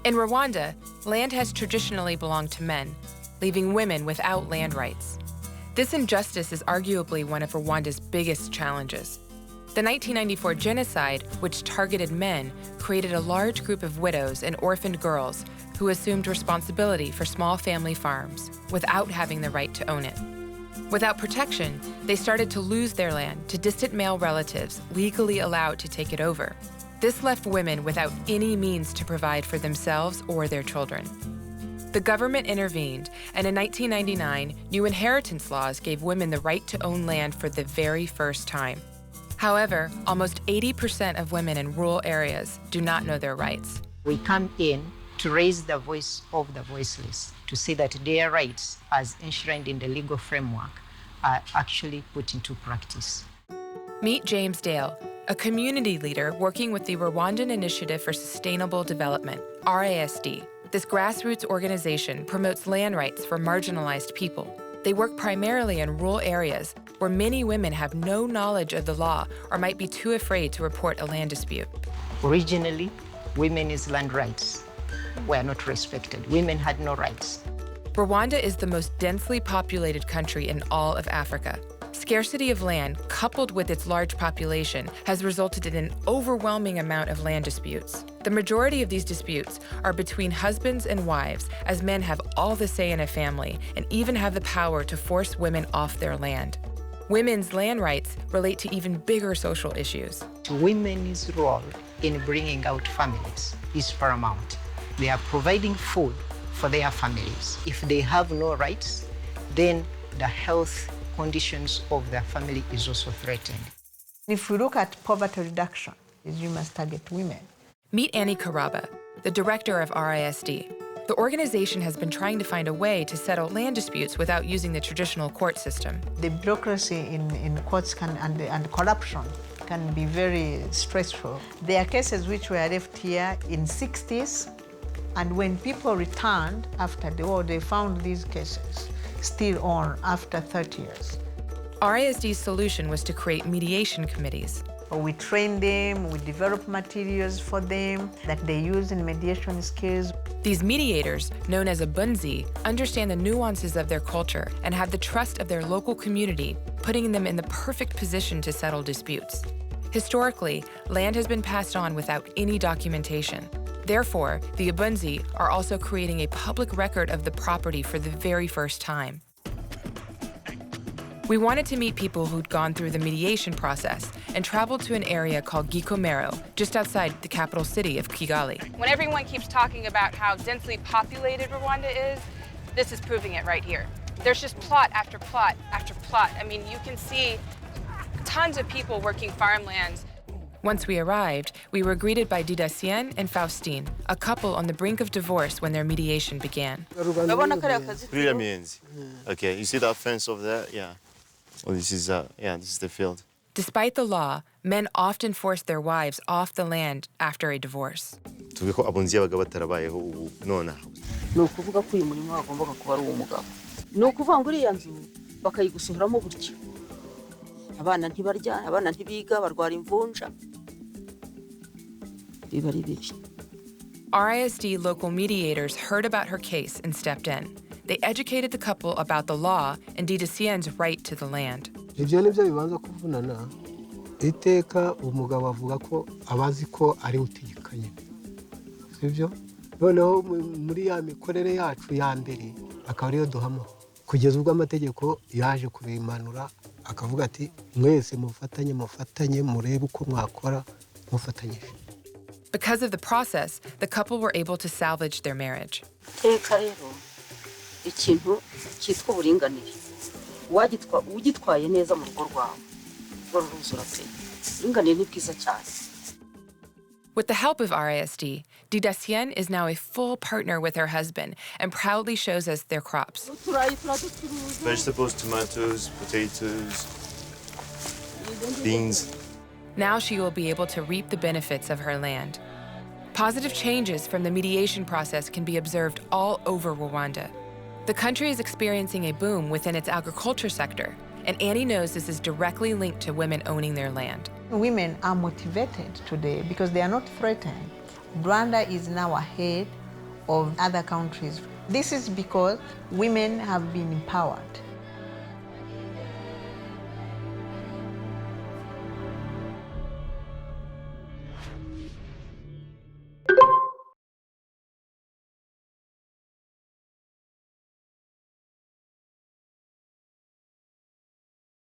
In Rwanda, land has traditionally belonged to men, leaving women without land rights. This injustice is arguably one of Rwanda's biggest challenges. The 1994 genocide, which targeted men, created a large group of widows and orphaned girls who assumed responsibility for small family farms without having the right to own it. Without protection, they started to lose their land to distant male relatives legally allowed to take it over. This left women without any means to provide for themselves or their children. The government intervened, and in 1999, new inheritance laws gave women the right to own land for the very first time. However, almost 80% of women in rural areas do not know their rights. We come in to raise the voice of the voiceless, to say that their rights, as enshrined in the legal framework, are actually put into practice. Meet James Dale, a community leader working with the Rwandan Initiative for Sustainable Development, RASD. This grassroots organization promotes land rights for marginalized people. They work primarily in rural areas where many women have no knowledge of the law or might be too afraid to report a land dispute. Originally, women's land rights were not respected. Women had no rights. Rwanda is the most densely populated country in all of Africa. Scarcity of land, coupled with its large population, has resulted in an overwhelming amount of land disputes. The majority of these disputes are between husbands and wives, as men have all the say in a family and even have the power to force women off their land. Women's land rights relate to even bigger social issues. Women's role in bringing out families is paramount. They are providing food for their families. If they have no rights, then the health conditions of their family is also threatened. If we look at poverty reduction, you must target women. Meet Annie Karaba, the director of RASD. The organization has been trying to find a way to settle land disputes without using the traditional court system. The bureaucracy in courts and corruption can be very stressful. There are cases which were left here in 60s, and when people returned after the war, they found these cases still on after 30 years. RASD's solution was to create mediation committees. We train them, we develop materials for them that they use in mediation skills. These mediators, known as abunzi, understand the nuances of their culture and have the trust of their local community, putting them in the perfect position to settle disputes. Historically, land has been passed on without any documentation. Therefore, the abunzi are also creating a public record of the property for the very first time. We wanted to meet people who'd gone through the mediation process and traveled to an area called Gikomero, just outside the capital city of Kigali. When everyone keeps talking about how densely populated Rwanda is, this is proving it right here. There's just plot after plot after plot. I mean, you can see tons of people working farmlands. Once we arrived, we were greeted by Didacienne and Faustin, a couple on the brink of divorce when their mediation began. Okay, you see that fence over there? Yeah. Well, this is the field. Despite the law, men often force their wives off the land after a divorce. Abana ntibarya, abana ntibiga, barwara imvunja. Biba ari bibi. RASD local mediators heard about her case and stepped in. They educated the couple about the law and Didacienne's right to the land. Ibyo nibyo bibanza kuvunana. Iteka umugabo avuga ko abazi ko ari utegekanye. Sibyo? Noneho muri ya mikorere yacu ya mbere akaba ariyo duhama. Kugeza ubwo amategeko yaje kubimanura akavuga ati mwese mufatanye murebe uko mwakora mufatanyije. Because of the process, the couple were able to salvage their marriage. Teka rero ikintu cyitwa uburinganire. Ugitwaye neza mu rugo rwawe. Waruzura pe. Uburinganire ni bwiza cyane. With the help of RASD, Didacienne is now a full partner with her husband and proudly shows us their crops. Vegetables, tomatoes, potatoes, beans. Now she will be able to reap the benefits of her land. Positive changes from the mediation process can be observed all over Rwanda. The country is experiencing a boom within its agriculture sector, and Annie knows this is directly linked to women owning their land. Women are motivated today because they are not threatened. Rwanda is now ahead of other countries. This is because women have been empowered.